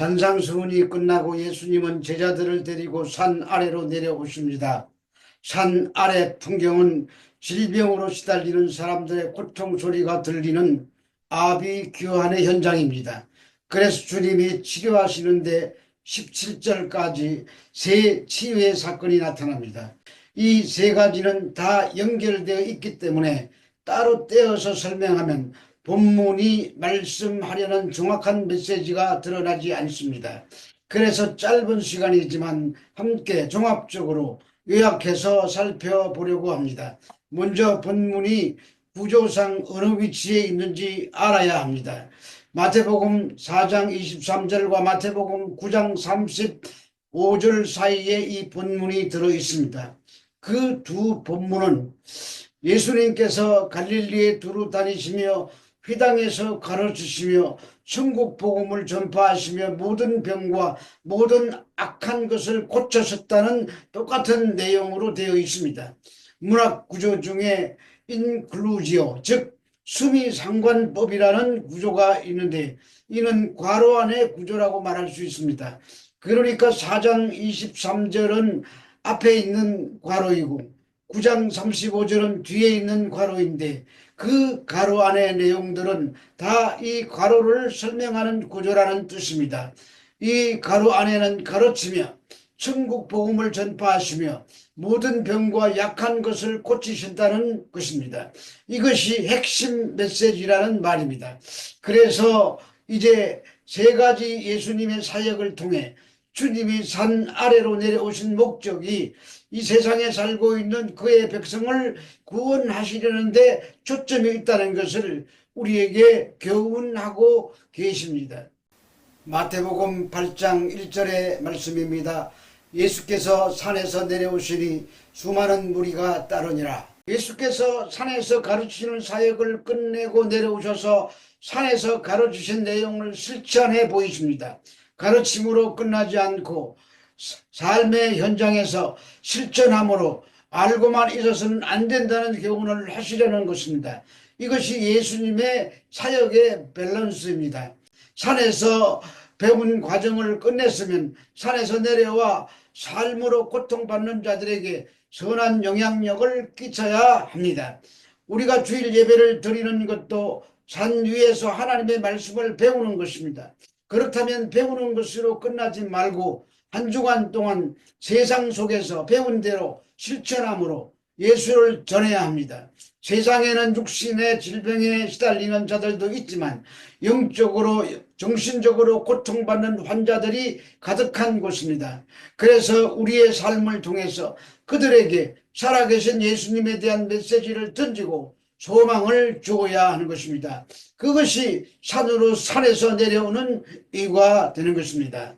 산상수훈이 끝나고 예수님은 제자들을 데리고 산 아래로 내려오십니다. 산 아래 풍경은 질병으로 시달리는 사람들의 고통 소리가 들리는 아비규환의 현장입니다. 그래서 주님이 치료하시는데 17절까지 세 치유의 사건이 나타납니다. 이 세 가지는 다 연결되어 있기 때문에 따로 떼어서 설명하면 본문이 말씀하려는 정확한 메시지가 드러나지 않습니다. 그래서 짧은 시간이지만 함께 종합적으로 요약해서 살펴보려고 합니다. 먼저 본문이 구조상 어느 위치에 있는지 알아야 합니다. 마태복음 4장 23절과 마태복음 9장 35절 사이에 이 본문이 들어 있습니다. 그 두 본문은 예수님께서 갈릴리에 두루 다니시며 회당에서 가르치시며 천국 복음을 전파하시며 모든 병과 모든 악한 것을 고쳤었다는 똑같은 내용으로 되어 있습니다. 문학 구조 중에 인클루지오, 즉 수미상관법이라는 구조가 있는데 이는 괄호 안의 구조라고 말할 수 있습니다. 그러니까 4장 23절은 앞에 있는 괄호이고 9장 35절은 뒤에 있는 괄호인데 그 괄호 안의 내용들은 다 이 괄호를 설명하는 구조라는 뜻입니다. 이 괄호 안에는 가르치며 천국 복음을 전파하시며 모든 병과 약한 것을 고치신다는 것입니다. 이것이 핵심 메시지라는 말입니다. 그래서 이제 세 가지 예수님의 사역을 통해 주님이 산 아래로 내려오신 목적이 이 세상에 살고 있는 그의 백성을 구원하시려는데 초점이 있다는 것을 우리에게 교훈하고 계십니다. 마태복음 8장 1절의 말씀입니다. 예수께서 산에서 내려오시니 수많은 무리가 따르니라. 예수께서 산에서 가르치는 사역을 끝내고 내려오셔서 산에서 가르치신 내용을 실천해 보이십니다. 가르침으로 끝나지 않고 삶의 현장에서 실천함으로 알고만 있어서는 안 된다는 교훈을 하시려는 것입니다. 이것이 예수님의 사역의 밸런스입니다. 산에서 배운 과정을 끝냈으면 산에서 내려와 삶으로 고통받는 자들에게 선한 영향력을 끼쳐야 합니다. 우리가 주일 예배를 드리는 것도 산 위에서 하나님의 말씀을 배우는 것입니다. 그렇다면 배우는 것으로 끝나지 말고 한 주간 동안 세상 속에서 배운 대로 실천함으로 예수를 전해야 합니다. 세상에는 육신의 질병에 시달리는 자들도 있지만 영적으로 정신적으로 고통받는 환자들이 가득한 곳입니다. 그래서 우리의 삶을 통해서 그들에게 살아계신 예수님에 대한 메시지를 던지고 소망을 주어야 하는 것입니다. 그것이 산에서 내려오는 이유가 되는 것입니다.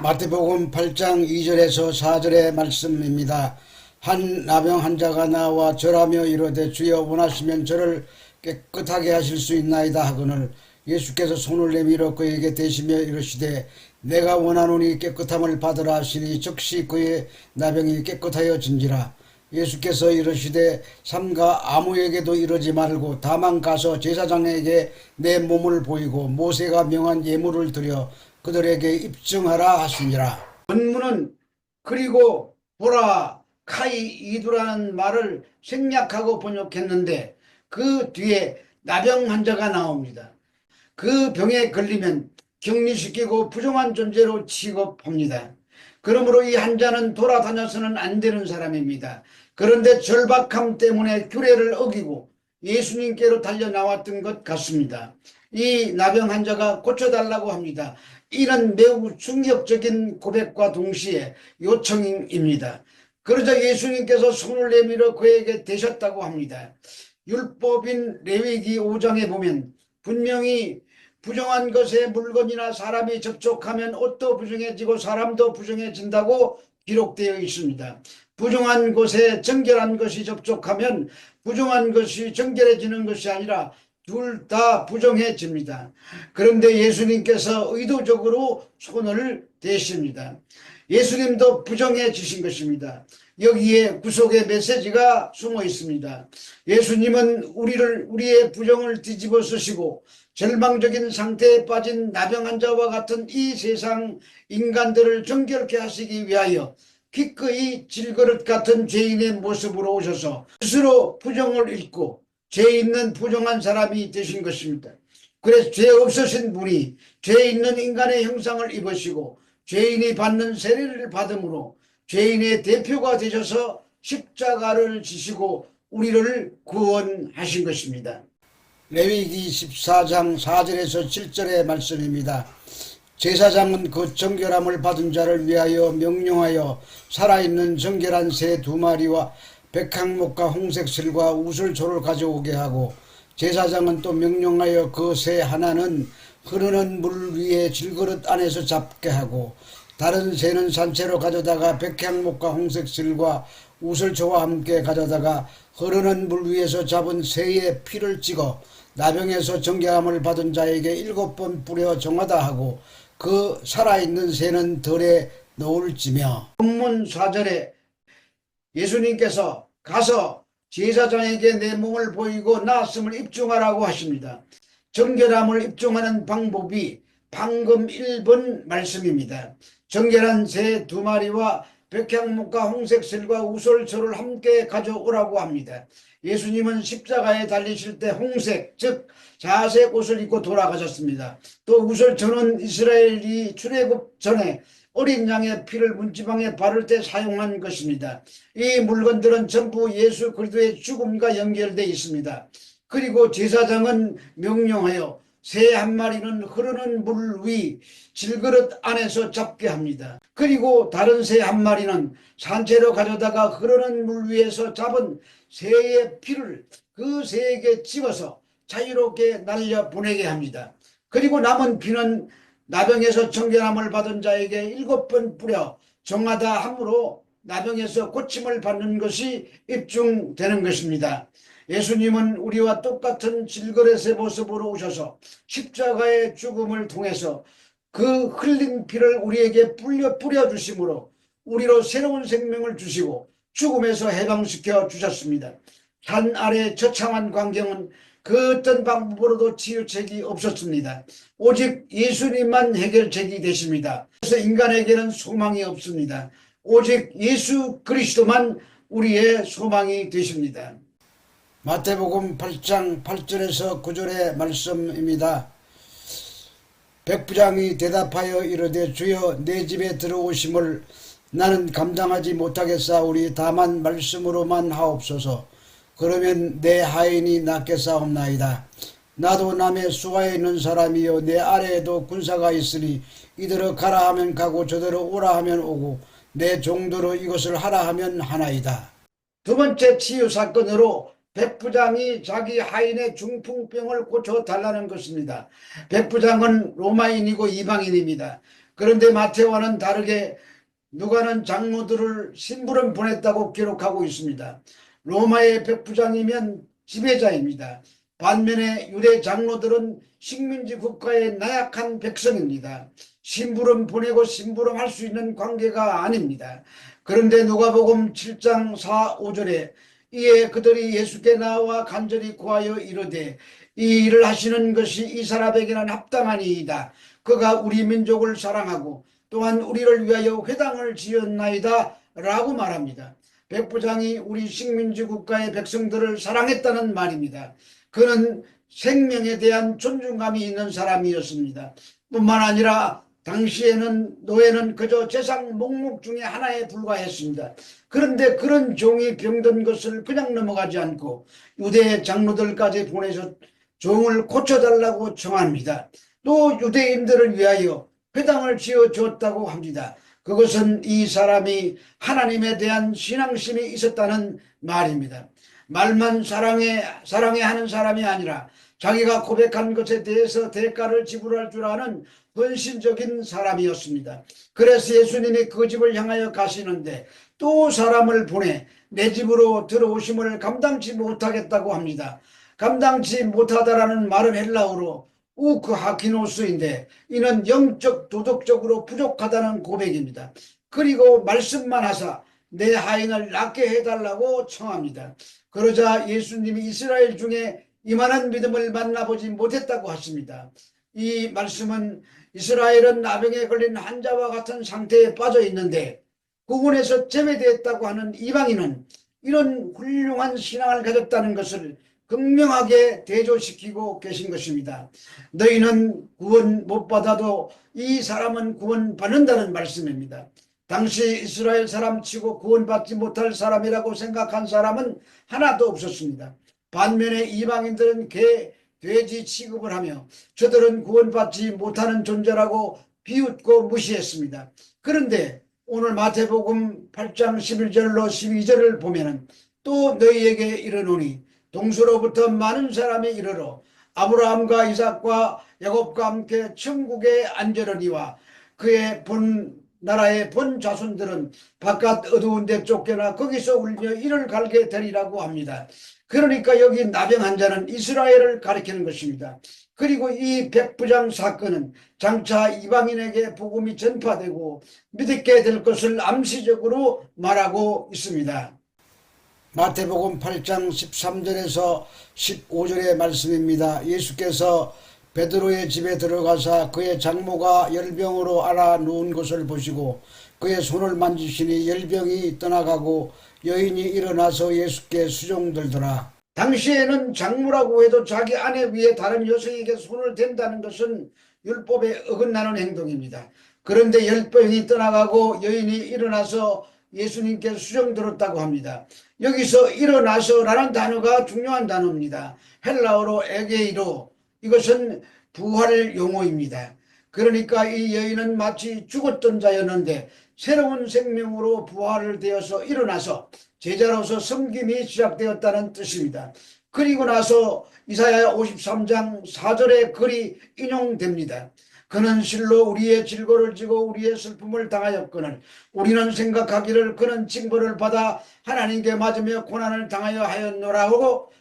마태복음 8장 2절에서 4절의 말씀입니다. 한 나병 환자가 나와 절하며 이르되 주여 원하시면 저를 깨끗하게 하실 수 있나이다 하거늘 예수께서 손을 내밀어 그에게 대시며 이르시되 내가 원하노니 깨끗함을 받으라 하시니 즉시 그의 나병이 깨끗하여진지라. 예수께서 이르시되 삼가 아무에게도 이르지 말고 다만 가서 제사장에게 내 몸을 보이고 모세가 명한 예물을 드려 그들에게 입증하라 하시니라. 본문은 그리고 보라 카이 이두라는 말을 생략하고 번역했는데 그 뒤에 나병 환자가 나옵니다. 그 병에 걸리면 격리시키고 부정한 존재로 취급합니다. 그러므로 이 환자는 돌아다녀서는 안 되는 사람입니다. 그런데 절박함 때문에 규례를 어기고 예수님께로 달려나왔던 것 같습니다. 이 나병 환자가 고쳐달라고 합니다. 이는 매우 충격적인 고백과 동시에 요청입니다. 그러자 예수님께서 손을 내밀어 그에게 대셨다고 합니다. 율법인 레위기 5장에 보면 분명히 부정한 것에 물건이나 사람이 접촉하면 옷도 부정해지고 사람도 부정해진다고 기록되어 있습니다. 부정한 곳에 정결한 것이 접촉하면 부정한 것이 정결해지는 것이 아니라 둘 다 부정해집니다. 그런데 예수님께서 의도적으로 손을 대십니다. 예수님도 부정해지신 것입니다. 여기에 구속의 메시지가 숨어 있습니다. 예수님은 우리의 부정을 뒤집어 쓰시고 절망적인 상태에 빠진 나병 환자와 같은 이 세상 인간들을 정결케 하시기 위하여 기꺼이 질그릇 같은 죄인의 모습으로 오셔서 스스로 부정을 잃고 죄 있는 부정한 사람이 되신 것입니다. 그래서 죄 없으신 분이 죄 있는 인간의 형상을 입으시고 죄인이 받는 세례를 받음으로 죄인의 대표가 되셔서 십자가를 지시고 우리를 구원하신 것입니다. 레위기 14장 4절에서 7절의 말씀입니다. 제사장은 그 정결함을 받은 자를 위하여 명령하여 살아있는 정결한 새 2마리와 백항목과 홍색실과 우슬초를 가져오게 하고, 제사장은 또 명령하여 그 새 하나는 흐르는 물 위에 질그릇 안에서 잡게 하고, 다른 새는 산채로 가져다가 백향목과 홍색실과 우슬초와 함께 가져다가 흐르는 물 위에서 잡은 새의 피를 찍어 나병에서 정결함을 받은 자에게 7번 뿌려 정하다 하고, 그 살아있는 새는 덜에 넣을지며. 본문 4절에 예수님께서 가서 제사장에게 내 몸을 보이고 나았음을 입증하라고 하십니다. 정결함을 입증하는 방법이 방금 1번 말씀입니다. 정결한 새 2마리와 백향목과 홍색실과 우슬초를 함께 가져오라고 합니다. 예수님은 십자가에 달리실 때 홍색, 즉 자색 옷을 입고 돌아가셨습니다. 또 우슬초는 이스라엘이 출애굽 전에 어린 양의 피를 문지방에 바를 때 사용한 것입니다. 이 물건들은 전부 예수 그리스도의 죽음과 연결되어 있습니다. 그리고 제사장은 명령하여 새 1마리는 흐르는 물 위 질그릇 안에서 잡게 합니다. 그리고 다른 새 1마리는 산채로 가져다가 흐르는 물 위에서 잡은 새의 피를 그 새에게 집어서 자유롭게 날려 보내게 합니다. 그리고 남은 피는 나병에서 정결함을 받은 자에게 7번 뿌려 정하다 함으로 나병에서 고침을 받는 것이 입증되는 것입니다. 예수님은 우리와 똑같은 질그릇의 모습으로 오셔서 십자가의 죽음을 통해서 그 흘린 피를 우리에게 뿌려주심으로 우리로 새로운 생명을 주시고 죽음에서 해방시켜 주셨습니다. 산 아래 처참한 광경은 그 어떤 방법으로도 치유책이 없었습니다. 오직 예수님만 해결책이 되십니다. 그래서 인간에게는 소망이 없습니다. 오직 예수 그리스도만 우리의 소망이 되십니다. 마태복음 8장 8절에서 9절의 말씀입니다. 백부장이 대답하여 이르되 주여 내 집에 들어오심을 나는 감당하지 못하겠사오니 다만 말씀으로만 하옵소서. 그러면 내 하인이 낫겠사옵나이다. 나도 남의 수하에 있는 사람이요 내 아래에도 군사가 있으니 이들을 가라 하면 가고 저들을 오라 하면 오고 내 종도로 이것을 하라 하면 하나이다. 두 번째 치유 사건으로 백부장이 자기 하인의 중풍병을 고쳐달라는 것입니다. 백부장은 로마인이고 이방인입니다. 그런데 마태와는 다르게 누가는 장로들을 심부름 보냈다고 기록하고 있습니다. 로마의 백부장이면 지배자입니다. 반면에 유대 장로들은 식민지 국가의 나약한 백성입니다. 심부름 보내고 심부름할 수 있는 관계가 아닙니다. 그런데 누가복음 7장 4, 5절에 이에 그들이 예수께 나와 간절히 구하여 이르되 이 일을 하시는 것이 이 사람에게는 합당하니이다. 그가 우리 민족을 사랑하고 또한 우리를 위하여 회당을 지었나이다 라고 말합니다. 백부장이 우리 식민지 국가의 백성들을 사랑했다는 말입니다. 그는 생명에 대한 존중감이 있는 사람이었습니다. 뿐만 아니라 당시에는 노예는 그저 재상 목록 중에 하나에 불과했습니다. 그런데 그런 종이 병든 것을 그냥 넘어가지 않고 유대 장로들까지 보내서 종을 고쳐달라고 청합니다. 또 유대인들을 위하여 회당을 지어주었다고 합니다. 그것은 이 사람이 하나님에 대한 신앙심이 있었다는 말입니다. 말만 사랑해 하는 사람이 아니라 자기가 고백한 것에 대해서 대가를 지불할 줄 아는 헌신적인 사람이었습니다. 그래서 예수님이 그 집을 향하여 가시는데 또 사람을 보내 내 집으로 들어오심을 감당치 못하겠다고 합니다. 감당치 못하다라는 말은 헬라어로 우크하키노스인데 이는 영적 도덕적으로 부족하다는 고백입니다. 그리고 말씀만 하사 내 하인을 낫게 해달라고 청합니다. 그러자 예수님이 이스라엘 중에 이만한 믿음을 만나보지 못했다고 하십니다. 이 말씀은 이스라엘은 나병에 걸린 환자와 같은 상태에 빠져 있는데 구원에서 제외되었다고 하는 이방인은 이런 훌륭한 신앙을 가졌다는 것을 극명하게 대조시키고 계신 것입니다. 너희는 구원 못 받아도 이 사람은 구원 받는다는 말씀입니다. 당시 이스라엘 사람치고 구원받지 못할 사람이라고 생각한 사람은 하나도 없었습니다. 반면에 이방인들은 개, 돼지 취급을 하며 저들은 구원받지 못하는 존재라고 비웃고 무시했습니다. 그런데 오늘 마태복음 8장 11절로 12절을 보면은 또 너희에게 이르노니 동서로부터 많은 사람이 이르러 아브라함과 이삭과 야곱과 함께 천국에 앉으려니와 그의 본 나라의 본 자손들은 바깥 어두운 데 쫓겨나 거기서 울며 이를 갈게 되리라고 합니다. 그러니까 여기 나병 환자는 이스라엘을 가리키는 것입니다. 그리고 이 백부장 사건은 장차 이방인에게 복음이 전파되고 믿게 될 것을 암시적으로 말하고 있습니다. 마태복음 8장 13절에서 15절의 말씀입니다. 예수께서 베드로의 집에 들어가사 그의 장모가 열병으로 앓아 누운 것을 보시고 그의 손을 만지시니 열병이 떠나가고 여인이 일어나서 예수께 수종들더라. 당시에는 장모라고 해도 자기 아내 위에 다른 여성에게 손을 댄다는 것은 율법에 어긋나는 행동입니다. 그런데 열병이 떠나가고 여인이 일어나서 예수님께 수종들었다고 합니다. 여기서 일어나서라는 단어가 중요한 단어입니다. 헬라어로 에게이로, 이것은 부활 용어입니다. 그러니까 이 여인은 마치 죽었던 자였는데 새로운 생명으로 부활을 되어서 일어나서 제자로서 섬김이 시작되었다는 뜻입니다. 그리고 나서 이사야 53장 4절의 글이 인용됩니다. 그는 실로 우리의 질고를 지고 우리의 슬픔을 당하였거늘 우리는 생각하기를 그는 징벌을 받아 하나님께 맞으며 고난을 당하여 하였노라고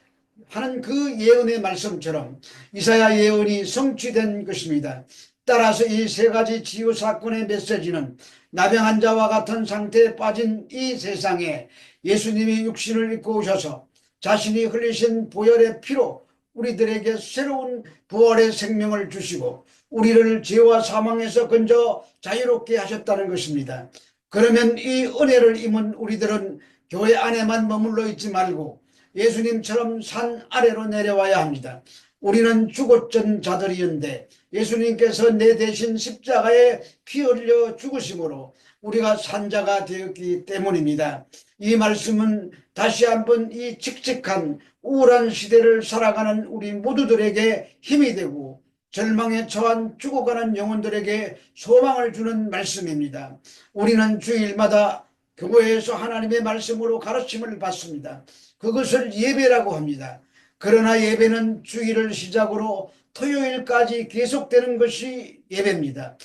하는 그 예언의 말씀처럼 이사야 예언이 성취된 것입니다. 따라서 이 세 가지 치유 사건의 메시지는 나병 환자와 같은 상태에 빠진 이 세상에 예수님이 육신을 입고 오셔서 자신이 흘리신 보혈의 피로 우리들에게 새로운 부활의 생명을 주시고 우리를 죄와 사망에서 건져 자유롭게 하셨다는 것입니다. 그러면 이 은혜를 입은 우리들은 교회 안에만 머물러 있지 말고 예수님처럼 산 아래로 내려와야 합니다. 우리는 죽었던 자들이었는데 예수님께서 내 대신 십자가에 피 흘려 죽으심으로 우리가 산자가 되었기 때문입니다. 이 말씀은 다시 한번 이 칙칙한 우울한 시대를 살아가는 우리 모두들에게 힘이 되고 절망에 처한 죽어가는 영혼들에게 소망을 주는 말씀입니다. 우리는 주일마다 교회에서 하나님의 말씀으로 가르침을 받습니다. 그것을 예배라고 합니다. 그러나 예배는 주일을 시작으로 토요일까지 계속되는 것이 예배입니다.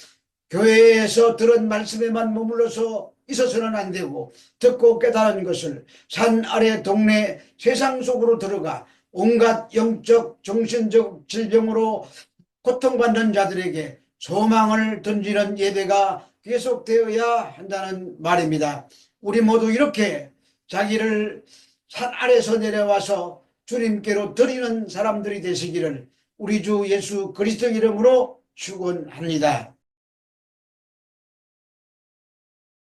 교회에서 들은 말씀에만 머물러서 있어서는 안 되고 듣고 깨달은 것을 산 아래 동네 세상 속으로 들어가 온갖 영적 정신적 질병으로 고통받는 자들에게 소망을 던지는 예배가 계속되어야 한다는 말입니다. 우리 모두 이렇게 자기를 산 아래서 내려와서 주님께로 드리는 사람들이 되시기를 우리 주 예수 그리스도 이름으로 축원합니다.